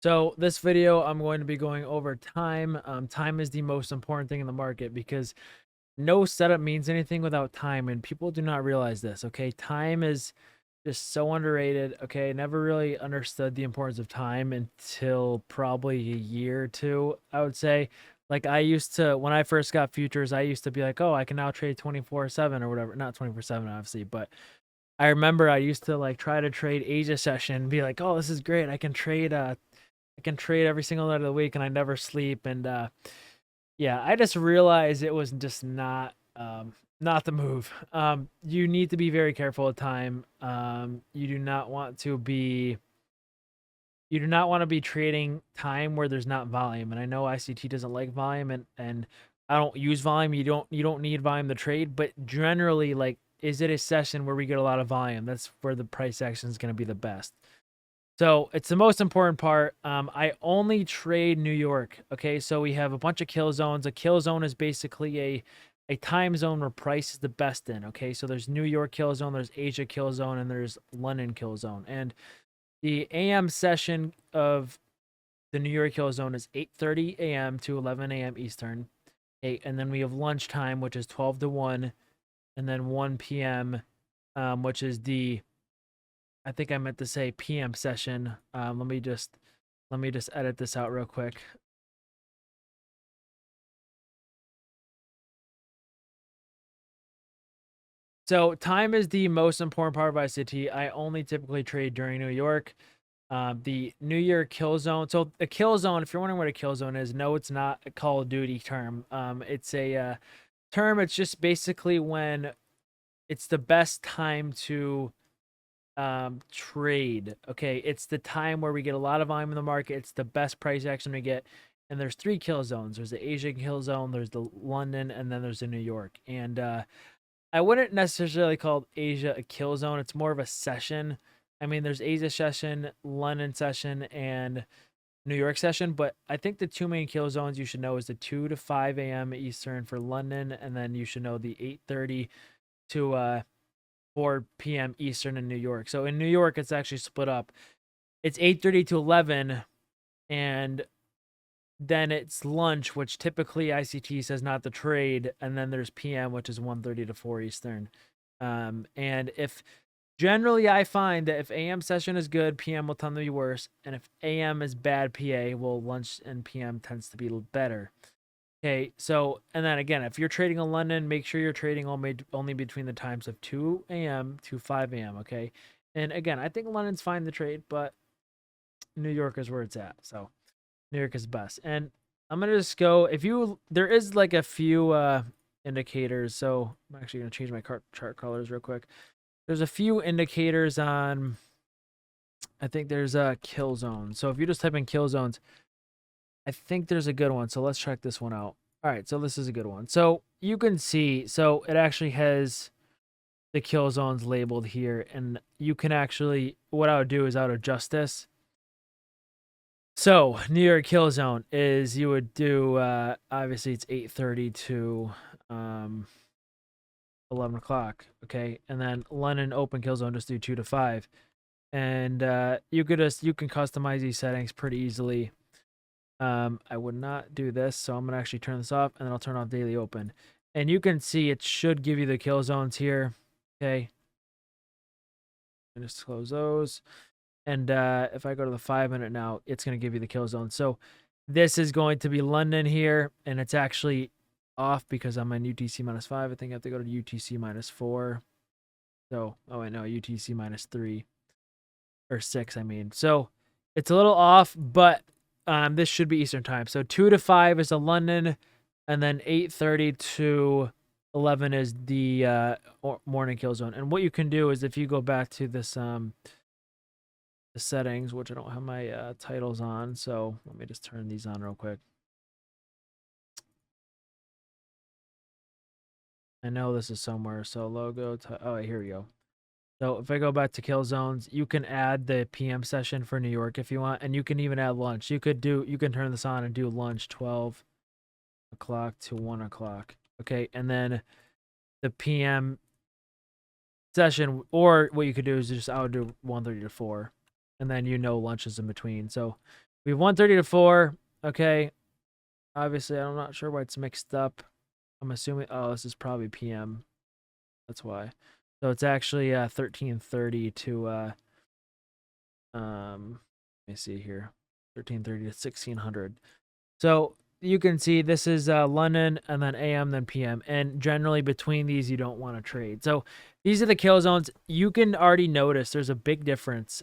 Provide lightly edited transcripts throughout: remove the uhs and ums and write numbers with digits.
So this video, I'm going to be going over time. Time is the most important thing in the market because no setup means anything without time, and people do not realize this. Okay, time is just so underrated. Okay, never really understood the importance of time until probably a year or two, I would say. Like I used to, when I first got futures, I used to be like, oh, I can now trade 24/7 or whatever. Not 24/7, obviously, but I remember I used to like try to trade Asia session and be like, oh, this is great. I can trade every single night of the week and I never sleep. And yeah, I just realized it was just not the move. You need to be very careful with time. You do not want to be trading time where there's not volume. And I know ICT doesn't like volume, and I don't use volume. You don't need volume to trade, but generally, like, is it a session where we get a lot of volume? That's where the price action is going to be the best. So it's the most important part. I only trade New York. Okay, so we have a bunch of kill zones. A kill zone is basically a time zone where price is the best in. Okay, so there's New York kill zone, there's Asia kill zone, and there's London kill zone. And the AM session of the New York kill zone is 8:30 a.m. to 11 a.m. Eastern. And then we have lunchtime, which is 12 to 1, and then 1 p.m., which is I think I meant to say PM session. Let me just edit this out real quick. So time is the most important part of ICT. I only typically trade during New York. The New York kill zone. So a kill zone, if you're wondering what a kill zone is, no, it's not a Call of Duty term. It's a term. It's just basically when it's the best time to trade. Okay, it's the time where we get a lot of volume in the market. It's the best price action we get. And there's three kill zones. There's the Asian kill zone, there's the London, and then there's the New York. And I wouldn't necessarily call Asia a kill zone. It's more of a session. I mean, there's Asia session, London session, and New York session, but I think the two main kill zones you should know is the 2 to 5 a.m. Eastern for London, and then you should know the 8:30 to 4 p.m. Eastern in New York. So in New York, it's actually split up. It's 8:30 to 11, and then it's lunch, which typically ICT says not to trade, and then there's PM, which is 1:30 to 4 Eastern. And if generally I find that if AM session is good, PM will tend to be worse, and if AM is bad, PA will lunch and PM tends to be better. Okay, so and then again, if you're trading in London, make sure you're trading only between the times of 2 a.m. to 5 a.m. Okay, and again, I think London's fine to trade, but New York is where it's at. So New York is best. And I'm gonna just go. If you there is like a few indicators. So I'm actually gonna change my chart colors real quick. There's a few indicators on. I think there's a kill zone. So if you just type in kill zones, I think there's a good one. So let's check this one out. All right, so this is a good one. So you can see, so it actually has the kill zones labeled here, and you can actually, what I would do is I would adjust this. So New York kill zone is you would do obviously it's 8:30 to 11 o'clock, okay, and then London open kill zone just do 2 to 5, and you can customize these settings pretty easily. I would not do this, so I'm gonna actually turn this off, and then I'll turn off daily open. And you can see it should give you the kill zones here. Okay. And just close those. And if I go to the 5-minute now, it's gonna give you the kill zone. So this is going to be London here, and it's actually off because I'm in UTC -5. I think I have to go to UTC -4. So oh wait, no, UTC -3 or 6, I mean. So it's a little off, but this should be Eastern time. So 2 to 5 is the London, and then 8:30 to 11 is the morning kill zone. And what you can do is if you go back to this the settings, which I don't have my titles on, so let me just turn these on real quick. I know this is somewhere, so logo. Oh, here we go. So if I go back to kill zones, you can add the PM session for New York if you want, and you can even add lunch. You can turn this on and do lunch 12 o'clock to 1 o'clock. Okay, and then the PM session, or what you could do is just I would do 1:30 to 4, and then lunch is in between. So We have 1:30 to 4. Okay. Obviously, I'm not sure why it's mixed up. I'm assuming, oh, this is probably PM. That's why. So it's actually 13:30 to let me see here. 13:30 to 1600. So you can see this is London and then AM, then PM. And generally between these, you don't want to trade. So these are the kill zones. You can already notice there's a big difference.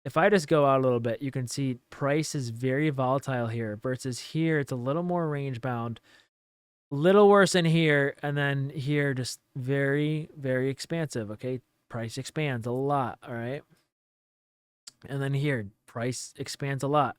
If I just go out a little bit, you can see price is very volatile here versus here. It's a little more range bound, little worse in here. And then here, just very, very expansive. Okay. Price expands a lot. All right. And then here, price expands a lot.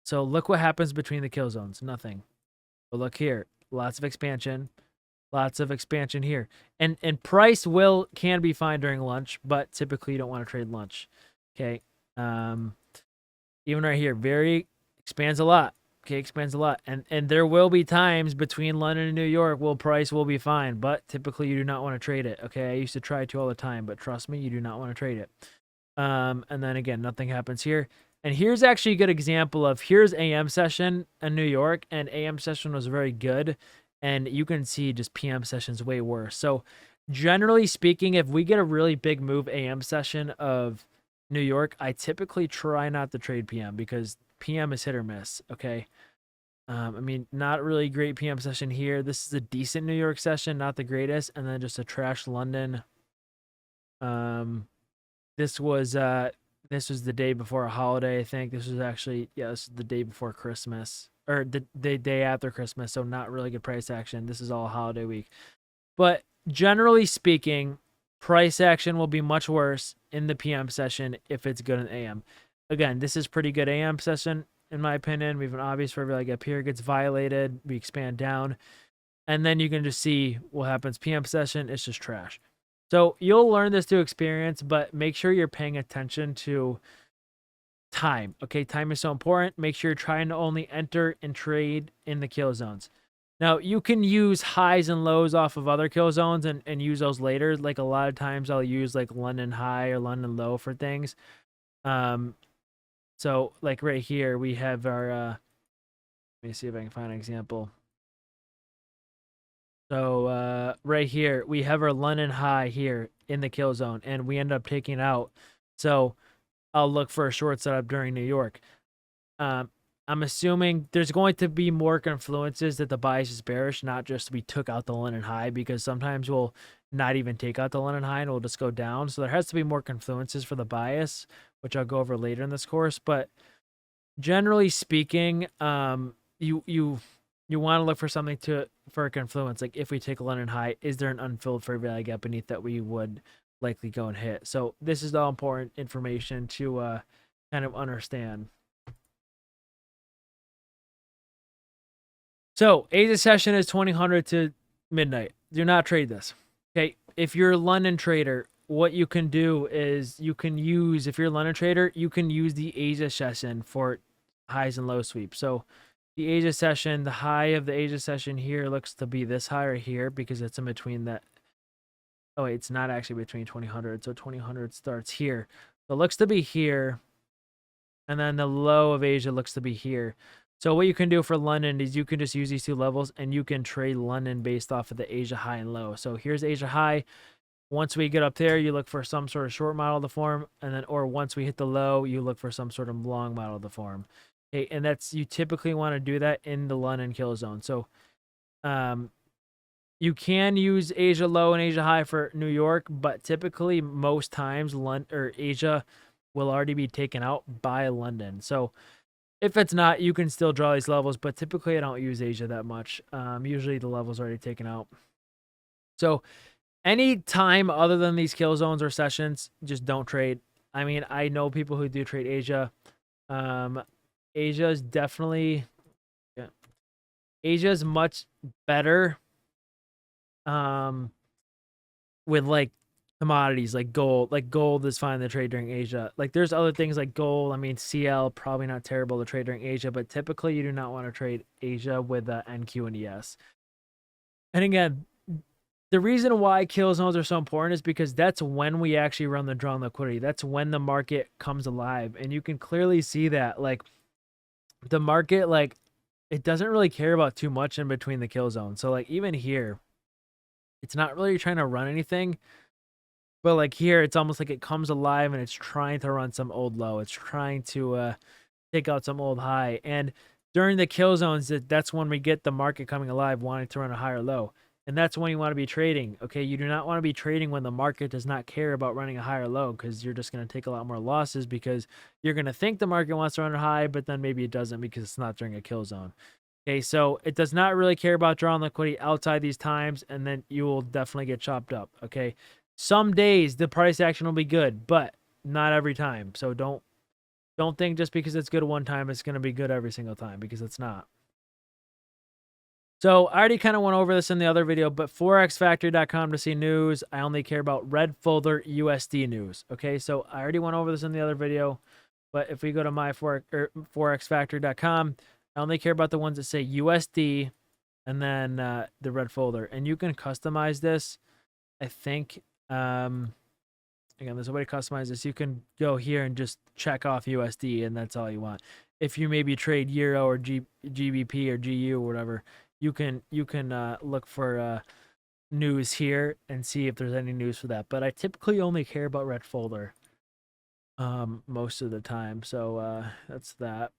So look what happens between the kill zones. Nothing. But look here, lots of expansion here. And price can be fine during lunch, but typically you don't want to trade lunch. Okay. Even right here, very expands a lot. Okay, expands a lot. And there will be times between London and New York where price will be fine, but typically you do not want to trade it. Okay, I used to try to all the time, but trust me, you do not want to trade it. And then again, nothing happens here. And here's actually a good example of here's AM session in New York, and AM session was very good. And you can see just PM session's way worse. So generally speaking, if we get a really big move AM session of New York, I typically try not to trade PM because PM is hit or miss. Okay. I mean, not really great PM session here. This is a decent New York session, not the greatest. And then just a trash London. This was the day before a holiday, I think. This was actually, yeah, this is the day before Christmas. Or the day after Christmas, so not really good price action. This is all holiday week. But generally speaking, price action will be much worse in the PM session if it's good in AM. Again, this is pretty good AM session, in my opinion. We have an obvious river like up here gets violated. We expand down. And then you can just see what happens. PM session, it's just trash. So you'll learn this through experience, but make sure you're paying attention to time. Okay, time is so important. Make sure you're trying to only enter and trade in the kill zones. Now, you can use highs and lows off of other kill zones and use those later. Like a lot of times I'll use like London high or London low for things. So like right here, we have our, let me see if I can find an example. So right here, we have our London high here in the kill zone, and we end up taking out. So I'll look for a short setup during New York. I'm assuming there's going to be more confluences that the bias is bearish, not just we took out the London high, because sometimes we'll not even take out the London high and we'll just go down. So there has to be more confluences for the bias, which I'll go over later in this course. But generally speaking, you want to look for something for a confluence. Like if we take a London high, is there an unfilled fair value gap beneath that we would likely go and hit? So this is all important information to kind of understand. So Asia session is 2000 to midnight. Do not trade this. Okay. If you're a London trader, what you can do is you can use, if you're a London trader, you can use the Asia session for highs and low sweep. So the Asia session, the high of the Asia session here looks to be this high right here because it's in between that. Oh, wait, it's not actually between 2000. So 2000 starts here. So it looks to be here. And then the low of Asia looks to be here. So what you can do for London is you can just use these two levels and you can trade London based off of the Asia high and low. So here's Asia high. Once we get up there, you look for some sort of short model to form. And then, or once we hit the low, you look for some sort of long model to form. Okay, and that's, you typically want to do that in the London kill zone. So you can use Asia low and Asia high for New York, but typically most times Asia will already be taken out by London. So if it's not, you can still draw these levels, but typically I don't use Asia that much. Usually the level's already taken out. So any time other than these kill zones or sessions, just don't trade. I mean, I know people who do trade Asia. Asia is definitely, yeah. Asia is much better with like commodities like gold. Like gold is fine to trade during Asia. Like there's other things like gold. I mean, CL probably not terrible to trade during Asia, but typically you do not want to trade Asia with NQ and ES. And again, the reason why kill zones are so important is because that's when we actually run the drawn liquidity. That's when the market comes alive. And you can clearly see that, like, the market, like, it doesn't really care about too much in between the kill zone. So, like, even here, it's not really trying to run anything. But, like, here, it's almost like it comes alive and it's trying to run some old low. It's trying to take out some old high. And during the kill zones, that's when we get the market coming alive, wanting to run a higher low. And that's when you want to be trading. Okay, you do not want to be trading when the market does not care about running a higher low, because you're just going to take a lot more losses, because you're going to think the market wants to run a high, but then maybe it doesn't because it's not during a kill zone. Okay, so it does not really care about drawing liquidity outside these times, and then you will definitely get chopped up. Okay, some days the price action will be good, but not every time. So don't think just because it's good one time it's going to be good every single time, because it's not. So I already kind of went over this in the other video, but forexfactory.com to see news. I only care about red folder USD news. Okay, so I already went over this in the other video, but if we go to my forexfactory.com, I only care about the ones that say USD and then the red folder. And you can customize this, I think. Again, there's a way to customize this. You can go here and just check off USD, and that's all you want. If you maybe trade Euro or GBP or GU or whatever, you can look for news here and see if there's any news for that. But I typically only care about red folder most of the time. So that's that.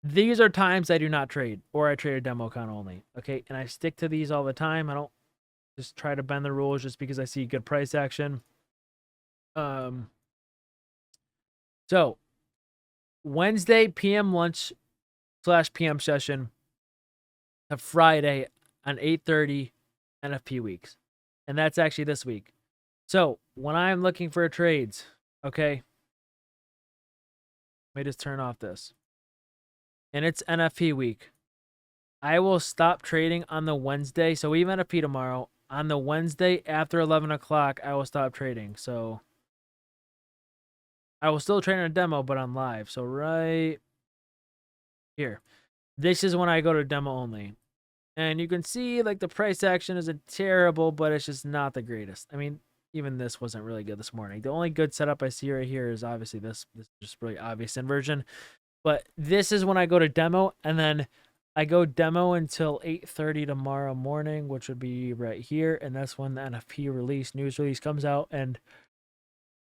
These are times I do not trade, or I trade a demo account only. Okay, and I stick to these all the time. I don't just try to bend the rules just because I see good price action. So Wednesday PM lunch / PM session to Friday on 8:30 NFP weeks. And that's actually this week. So when I'm looking for trades, okay, let me just turn off this. And it's NFP week. I will stop trading on the Wednesday. So even NFP tomorrow, on the Wednesday after 11 o'clock, I will stop trading. So I will still trade on a demo, but on live. So right here, this is when I go to demo only. And you can see, like, the price action isn't terrible, but it's just not the greatest. I mean, even this wasn't really good this morning. The only good setup I see right here is obviously this. This is just really obvious inversion. But this is when I go to demo, and then I go demo until 8:30 tomorrow morning, which would be right here. And that's when the NFP news release comes out. And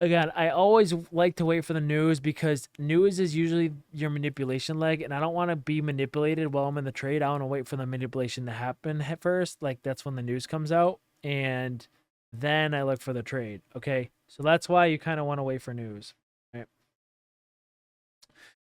again, I always like to wait for the news, because news is usually your manipulation leg, and I don't want to be manipulated while I'm in the trade. I want to wait for the manipulation to happen first. Like, that's when the news comes out, and then I look for the trade. Okay, so that's why you kind of want to wait for news. Right.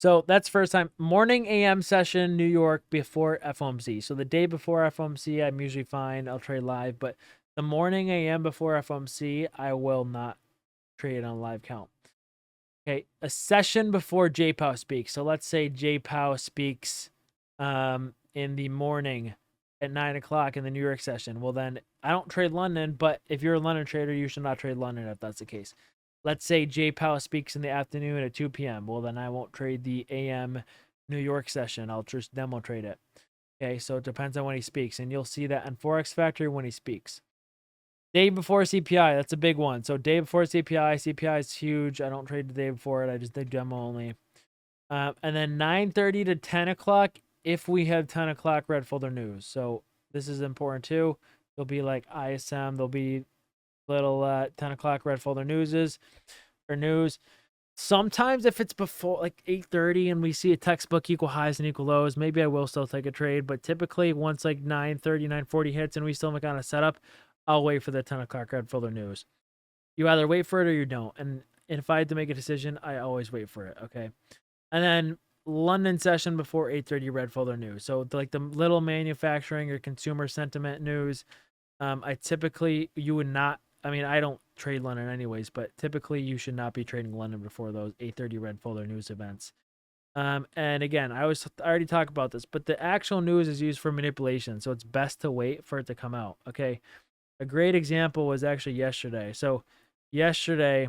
So that's first time. Morning AM session, New York, before FOMC. So the day before FOMC, I'm usually fine. I'll trade live, but the morning AM before FOMC, I will not trade on live count. Okay, a session before JPOW speaks. So let's say JPOW speaks in the morning at 9 o'clock in the New York session. Well, then I don't trade London, but if you're a London trader, you should not trade London if that's the case. Let's say JPOW speaks in the afternoon at 2 p.m. Well, then I won't trade the AM New York session. I'll just demo trade it. Okay, so it depends on when he speaks, and you'll see that on Forex Factory when he speaks. Day before CPI, that's a big one. So day before CPI is huge. I don't trade the day before it. I just do demo only. And then 9:30 to 10 o'clock if we have 10 o'clock red folder news. So this is important too. There'll be like ISM. There'll be little 10 o'clock red folder news. Sometimes if it's before like 8:30 and we see a textbook equal highs and equal lows, maybe I will still take a trade. But typically once like 9:30, 9:40 hits and we still haven't got a setup, I'll wait for the 10 o'clock red folder news. You either wait for it or you don't. And if I had to make a decision, I always wait for it. Okay. And then London session before 8:30 red folder news. So like the little manufacturing or consumer sentiment news, you would not, I mean, I don't trade London anyways, but typically you should not be trading London before those 8:30 red folder news events. And again, I already talked about this, but the actual news is used for manipulation. So it's best to wait for it to come out. Okay. A great example was actually yesterday. So yesterday,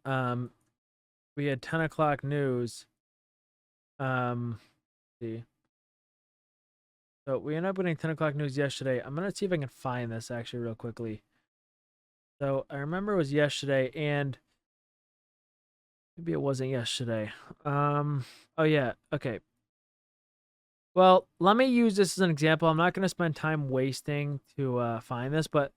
we had 10 o'clock news. See. So we ended up getting 10 o'clock news yesterday. I'm gonna see if I can find this actually real quickly. So I remember it was yesterday, and maybe it wasn't yesterday. Oh yeah, okay. Well, let me use this as an example. I'm not gonna spend time wasting to find this, but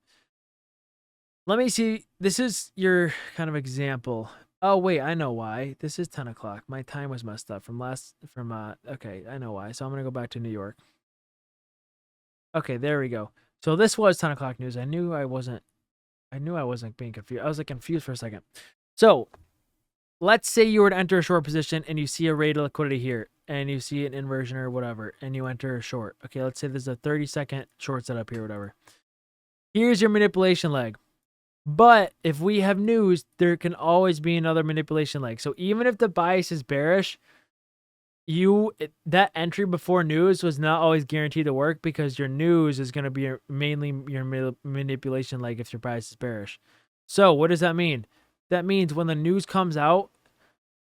let me see. This is your kind of example. Oh wait, I know why. This is 10 o'clock. My time was messed up okay, I know why. So I'm gonna go back to New York. Okay, there we go. So this was 10 o'clock news. I knew I wasn't being confused. I was like confused for a second. So let's say you were to enter a short position and you see a rate of liquidity here and you see an inversion or whatever and you enter a short. Okay, let's say there's a 30-second short setup here, whatever. Here's your manipulation leg. But if we have news, there can always be another manipulation leg. So even if the bias is bearish, that entry before news was not always guaranteed to work because your news is going to be mainly your manipulation leg if your bias is bearish. So what does that mean? That means when the news comes out,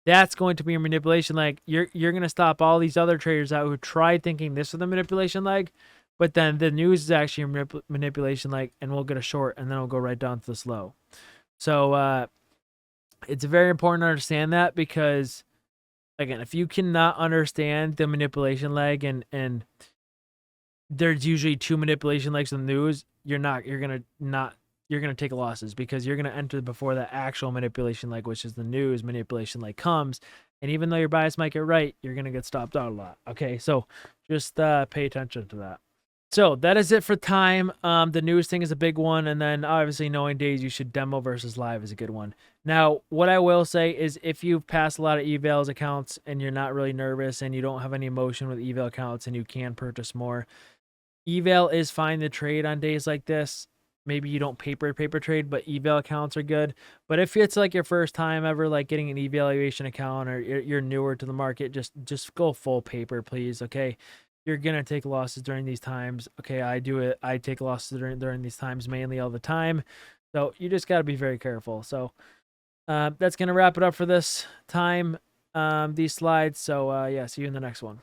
that's going to be your manipulation leg. You're going to stop all these other traders out who tried thinking this was the manipulation leg, but then the news is actually a manipulation leg, and we'll get a short, and then we'll go right down to this low. So it's very important to understand that because, again, if you cannot understand the manipulation leg and there's usually two manipulation legs in the news, you're gonna take losses because you're gonna enter before the actual manipulation leg, which is the news manipulation leg comes. And even though your bias might get right, you're gonna get stopped out a lot. Okay, so just pay attention to that. So that is it for time. The news thing is a big one, and then obviously knowing days you should demo versus live is a good one. Now, what I will say is if you've passed a lot of evals accounts and you're not really nervous and you don't have any emotion with eval accounts and you can purchase more, eval is fine to trade on days like this. Maybe you don't paper trade, but eval accounts are good. But if it's like your first time ever like getting an evaluation account or you're newer to the market, just go full paper, please. Okay, you're gonna take losses during these times. Okay, I do it. I take losses during these times mainly all the time. So you just got to be very careful. So that's gonna wrap it up for this time. These slides. So yeah, see you in the next one.